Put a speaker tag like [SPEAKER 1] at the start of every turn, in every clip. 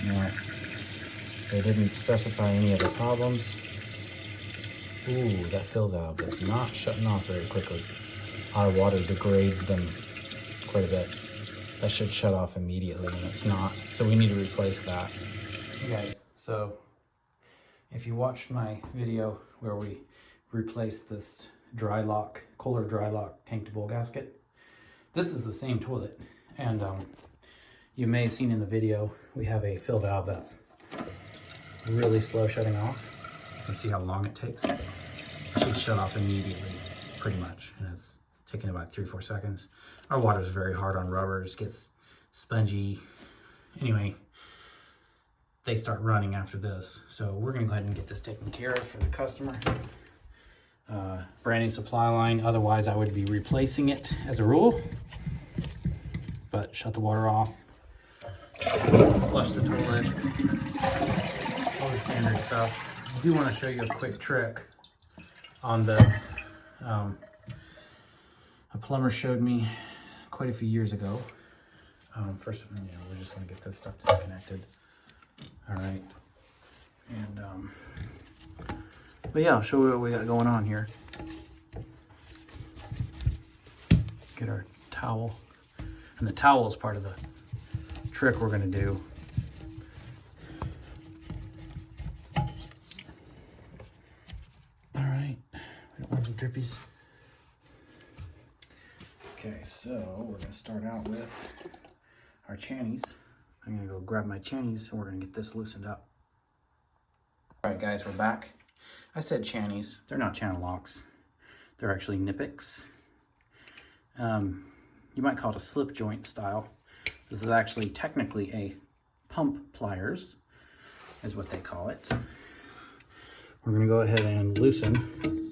[SPEAKER 1] Now, they didn't specify any other problems. Ooh, that fill valve is not shutting off very quickly. Our water degrades them quite a bit. That should shut off immediately, and it's not. So we need to replace that. Hey guys, so if you watched my video where we replaced this Drylock, Kohler Drylock tank to bowl gasket, this is the same toilet. And you may have seen in the video, we have a fill valve that's really slow shutting off. You can see how long it takes. It should shut off immediately, pretty much. And it's taking about 3-4 seconds. Our water is very hard on rubbers, gets spongy. Anyway, they start running after this. So we're gonna go ahead and get this taken care of for the customer. Brand new supply line, otherwise I would be replacing it as a rule. But shut the water off, flush the toilet, all the standard stuff. I do want to show you a quick trick on this. A plumber showed me quite a few years ago. First, we're just going to get this stuff disconnected. All right. And, but yeah, I'll show you what we got going on here. Get our towel. And the towel is part of the trick we're going to do. All right. We don't want the drippies. Okay, so we're going to start out with our channies. I'm going to go grab my channies and we're going to get this loosened up. All right, guys, we're back. I said channies. They're not channel locks. They're actually Nippics. You might call it a slip joint style. This is actually technically a pump pliers, is what they call it. We're going to go ahead and loosen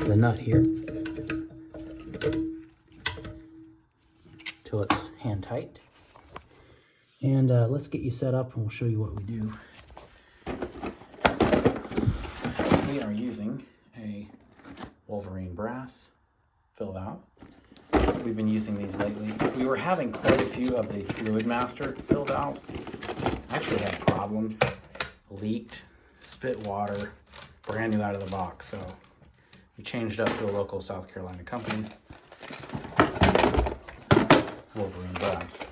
[SPEAKER 1] the nut here till it's hand tight. And let's get you set up and we'll show you what we do. We are using a Wolverine brass fill valve. We've been using these lately. We were having quite a few of the Fluid Master fill valves. Actually had problems, leaked, spit water, brand new out of the box. So we changed up to a local South Carolina company, Wolverine brass.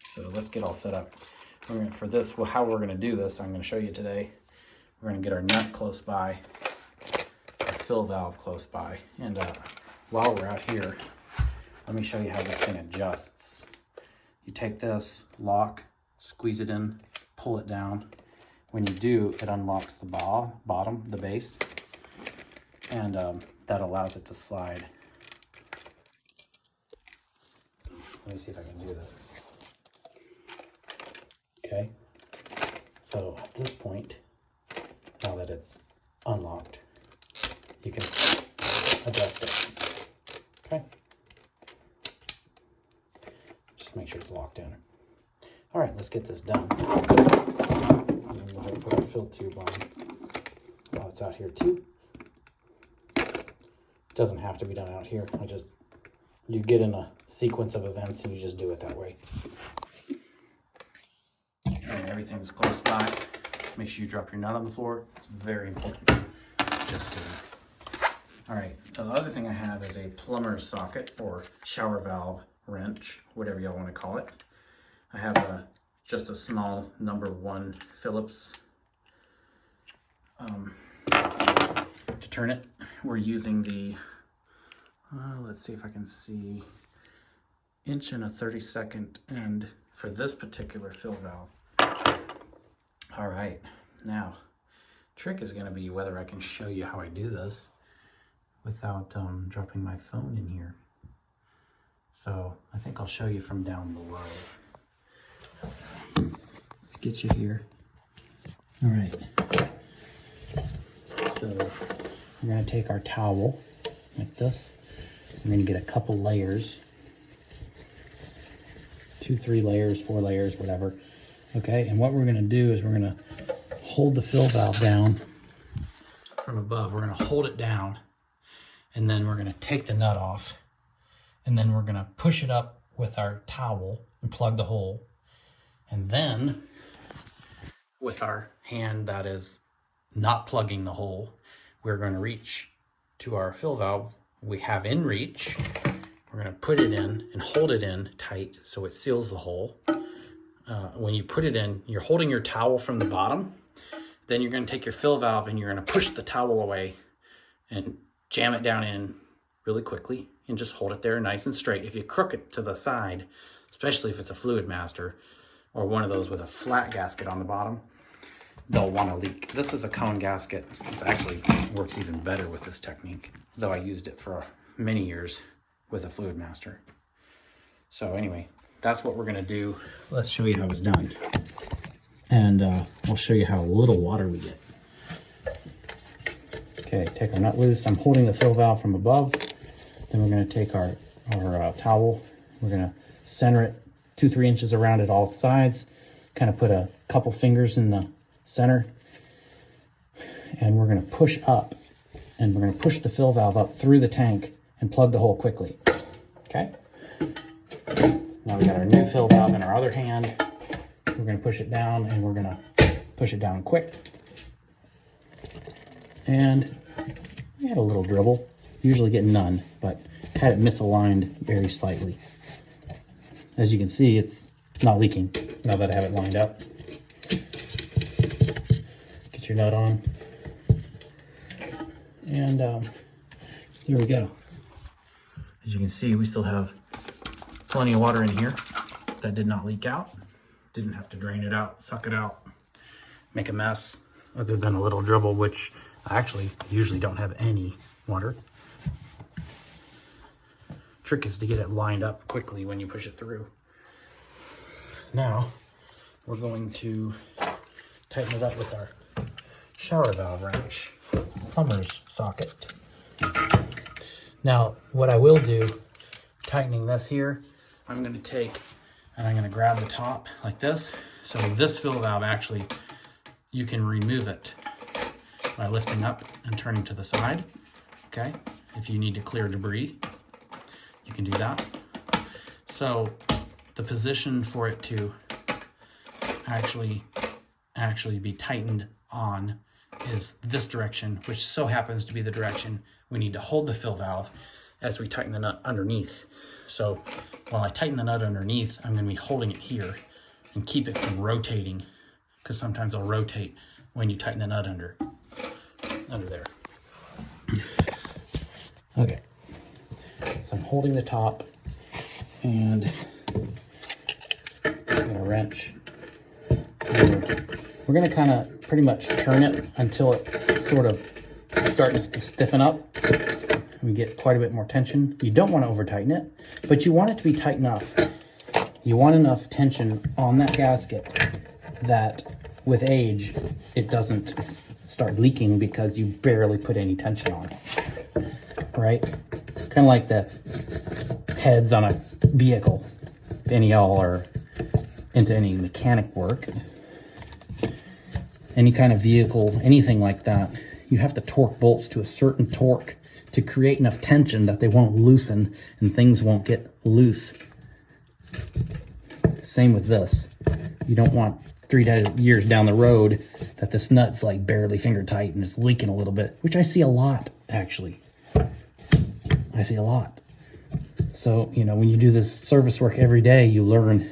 [SPEAKER 1] So let's get all set up. For this, how we're gonna do this, I'm gonna show you today. We're gonna get our nut close by, our fill valve close by, and while we're out here, let me show you how this thing adjusts. You take this lock, squeeze it in, pull it down. When you do, it unlocks the bottom, the base, and that allows it to slide. Let me see if I can do this. Okay, so at this point, now that it's unlocked, you can adjust it. Okay, just make sure it's locked in. All right, let's get this done. And then we'll put our fill tube on while it's out here too. It doesn't have to be done out here. You get in a sequence of events and you just do it that way. And everything's close by. Make sure you drop your nut on the floor. It's very important. Just kidding. All right, the other thing I have is a plumber's socket or shower valve wrench, whatever y'all want to call it. I have just a small #1 Phillips. To turn it, we're using the, let's see if I can see, 1 1/32 end for this particular fill valve. All right, now, trick is gonna be whether I can show you how I do this without dropping my phone in here. So I think I'll show you from down below. Let's get you here. All right. So we're gonna take our towel like this. We're gonna get a couple layers, 2, 3 layers, 4 layers, whatever. Okay, and what we're gonna do is we're gonna hold the fill valve down from above. We're gonna hold it down, and then we're gonna take the nut off, and then we're gonna push it up with our towel and plug the hole, And then with our hand that is not plugging the hole, we're going to reach to our fill valve we have in reach. We're going to put it in and hold it in tight so it seals the hole. When you put it in, you're holding your towel from the bottom. Then you're going to take your fill valve and you're going to push the towel away and jam it down in really quickly and just hold it there nice and straight. If you crook it to the side, especially if it's a fluid master or one of those with a flat gasket on the bottom, they'll want to leak. This is a cone gasket. This actually works even better with this technique, though I used it for many years with a fluid master. So anyway, that's what we're going to do. Let's show you how it's done. And I'll show you how little water we get. Okay, take our nut loose. I'm holding the fill valve from above. Then we're going to take our towel. We're going to center it 2-3 inches around at all sides. Kind of put a couple fingers in the center. And we're going to push up. And we're going to push the fill valve up through the tank and plug the hole quickly. Okay? Now we got our new fill valve in our other hand. We're going to push it down, and we're going to push it down quick. And we had a little dribble. Usually get none, but had it misaligned very slightly. As you can see, it's not leaking now that I have it lined up. Get your nut on. And here we go. As you can see, we still have plenty of water in here that did not leak out. Didn't have to drain it out, suck it out, make a mess, other than a little dribble, which I actually usually don't have any water. Trick is to get it lined up quickly when you push it through. Now, we're going to tighten it up with our shower valve wrench, plumber's socket. Now, what I will do, tightening this here, I'm going to take and I'm going to grab the top like this. So this fill valve, actually, you can remove it by lifting up and turning to the side. Okay, if you need to clear debris, you can do that. So the position for it to actually be tightened on is this direction, which so happens to be the direction we need to hold the fill valve as we tighten the nut underneath. So while I tighten the nut underneath, I'm going to be holding it here and keep it from rotating, because sometimes it'll rotate when you tighten the nut under there. Okay, so I'm holding the top and I'm going to wrench. We're going to kind of pretty much turn it until it sort of starts to stiffen up. We get quite a bit more tension. You don't want to over tighten it, but you want it to be tight enough. You want enough tension on that gasket that with age, it doesn't start leaking because you barely put any tension on it, right? Kind of like the heads on a vehicle. If any of y'all are into any mechanic work, any kind of vehicle, anything like that, you have to torque bolts to a certain torque to create enough tension that they won't loosen and things won't get loose. Same with this. You don't want 3 years down the road that this nut's like barely finger tight and it's leaking a little bit, which I see a lot, actually. I see a lot. So, you know, when you do this service work every day, you learn.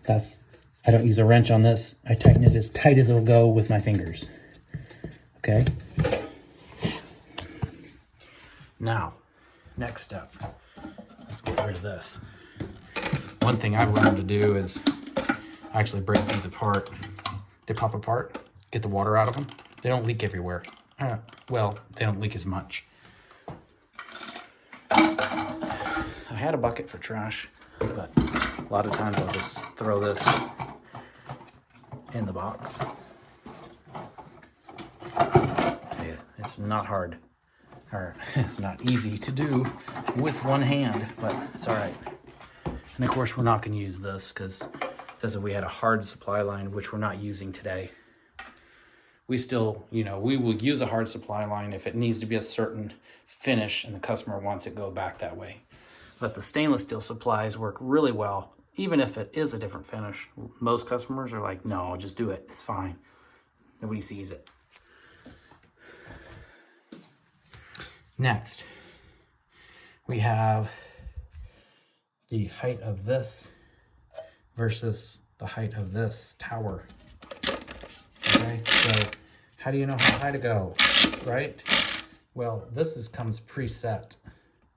[SPEAKER 1] I don't use a wrench on this. I tighten it as tight as it'll go with my fingers. Okay? Now, next step, let's get rid of this. One thing I've learned to do is actually break these apart. They pop apart, get the water out of them. They don't leak everywhere. Well, they don't leak as much. I had a bucket for trash, but a lot of times I'll just throw this in the box. Okay, it's not hard. Or it's not easy to do with one hand, but it's all right. And of course, we're not going to use this because if we had a hard supply line, which we're not using today, we still, you know, we will use a hard supply line if it needs to be a certain finish and the customer wants it go back that way. But the stainless steel supplies work really well even if it is a different finish, most customers are like, no, just do it. It's fine. Nobody sees it. Next, we have the height of this versus the height of this tower. Okay, so how do you know how high to go, right? Well, this comes preset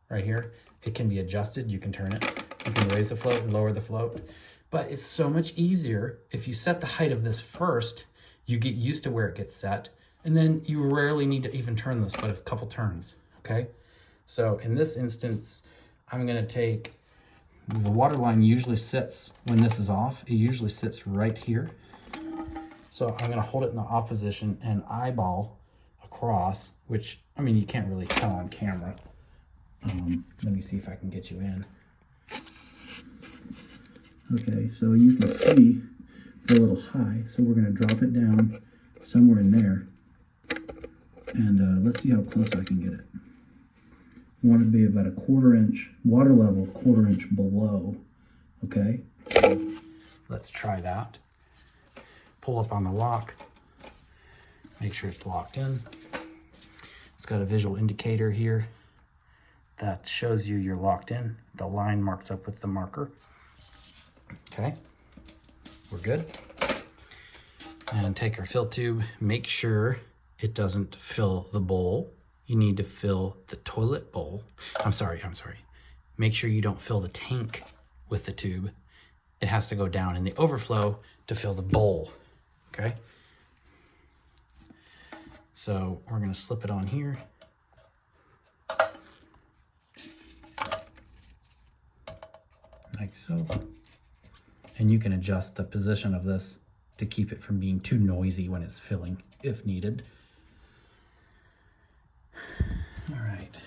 [SPEAKER 1] right here. It can be adjusted. You can turn it. You can raise the float and lower the float. But it's so much easier if you set the height of this first. You get used to where it gets set, and then you rarely need to even turn this, but a couple turns. Okay, so in this instance, I'm going to take, the water line usually sits, when this is off, it usually sits right here. So I'm going to hold it in the off position and eyeball across, which, I mean, you can't really tell on camera. Let me see if I can get you in. Okay, so you can see a little high, so we're going to drop it down somewhere in there. And let's see how close I can get it. I want it to be about a 1/4 inch, water level 1/4 inch below. Okay, so let's try that. Pull up on the lock, make sure it's locked in. It's got a visual indicator here that shows you you're locked in. The line marks up with the marker. Okay, we're good. And take our fill tube, make sure it doesn't fill the bowl. You need to fill the toilet bowl. I'm sorry. Make sure you don't fill the tank with the tube. It has to go down in the overflow to fill the bowl, okay? So we're gonna slip it on here. Like so. And you can adjust the position of this to keep it from being too noisy when it's filling, if needed. All right,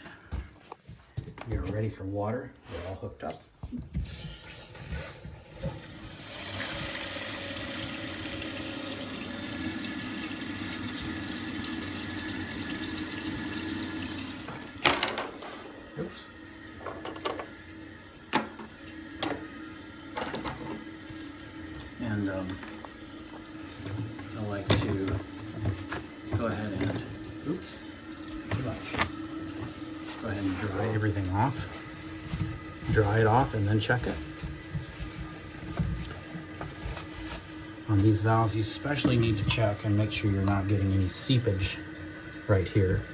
[SPEAKER 1] we are ready for water. We're all hooked up. Oops. And I like to go ahead and, oops, too much. Go ahead and dry everything off. Dry it off and then check it. On these valves, you especially need to check and make sure you're not getting any seepage right here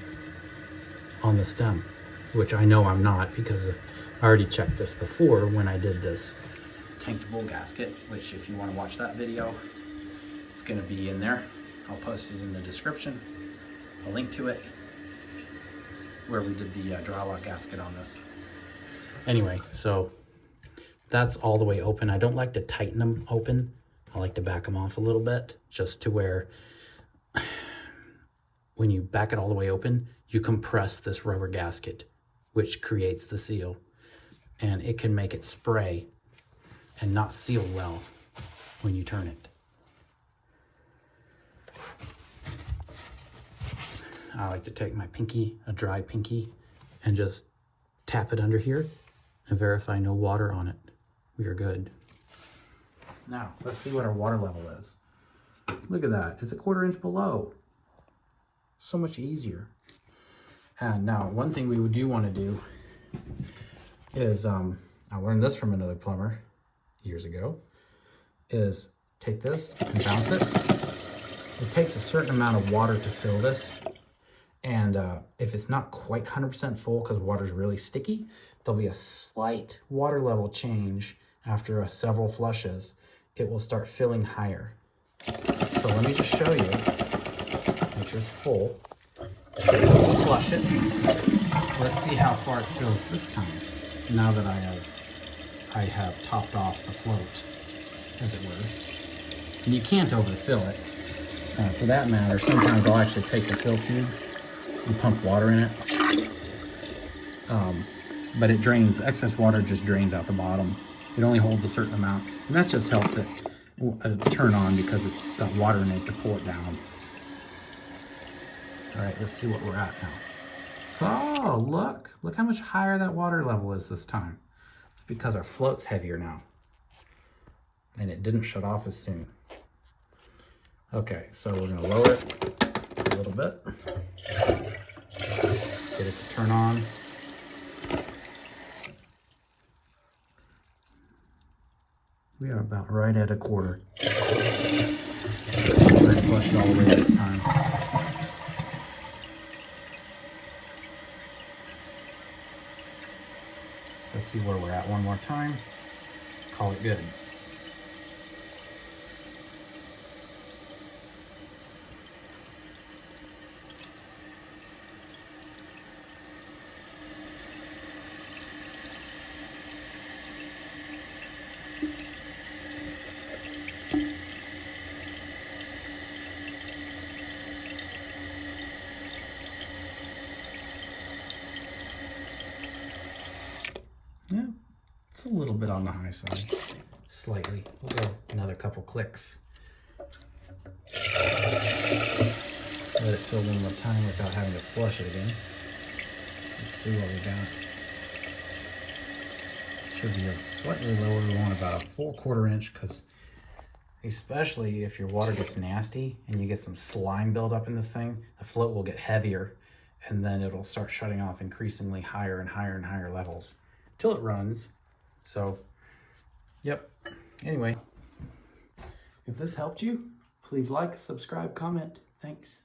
[SPEAKER 1] on the stem, which I know I'm not because I already checked this before when I did this tank to bowl gasket, which if you want to watch that video, it's going to be in there. I'll post it in the description, a link to it, where we did the Drylock gasket on this. Anyway, so that's all the way open. I don't like to tighten them open. I like to back them off a little bit, just to where when you back it all the way open, you compress this rubber gasket, which creates the seal, and it can make it spray and not seal well when you turn it. I like to take my pinky, a dry pinky, and just tap it under here and verify no water on it. We are good. Now, let's see what our water level is. Look at that, it's a 1/4 inch below. So much easier. And now, one thing we do want to do is, I learned this from another plumber years ago, is take this and bounce it. It takes a certain amount of water to fill this. And if it's not quite 100% full because water is really sticky, there'll be a slight water level change after several flushes. It will start filling higher. So let me just show you. Make sure it's full. Flush it. Let's see how far it fills this time. Now that I have topped off the float, as it were. And you can't overfill it. For that matter, sometimes I'll actually take the fill tube and pump water in it. But it drains, the excess water just drains out the bottom. It only holds a certain amount, and that just helps it turn on because it's got water in it to pull it down. All right, let's see what we're at now. Oh, look how much higher that water level is this time. It's because our float's heavier now. and it didn't shut off as soon. Okay, so we're gonna lower it a little bit. Get it to turn on. We are about right at a quarter. We're gonna flush it all the way this time. Let's see where we're at one more time. Call it good. Yeah, it's a little bit on the high side, slightly. We'll go another couple clicks. Let it fill one more time without having to flush it again. Let's see what we got. Should be a slightly lower. We want about a full 1/4 inch, because especially if your water gets nasty and you get some slime buildup in this thing, the float will get heavier, and then it'll start shutting off increasingly higher and higher and higher levels till it runs. So, yep. Anyway, if this helped you, please like, subscribe, comment. Thanks.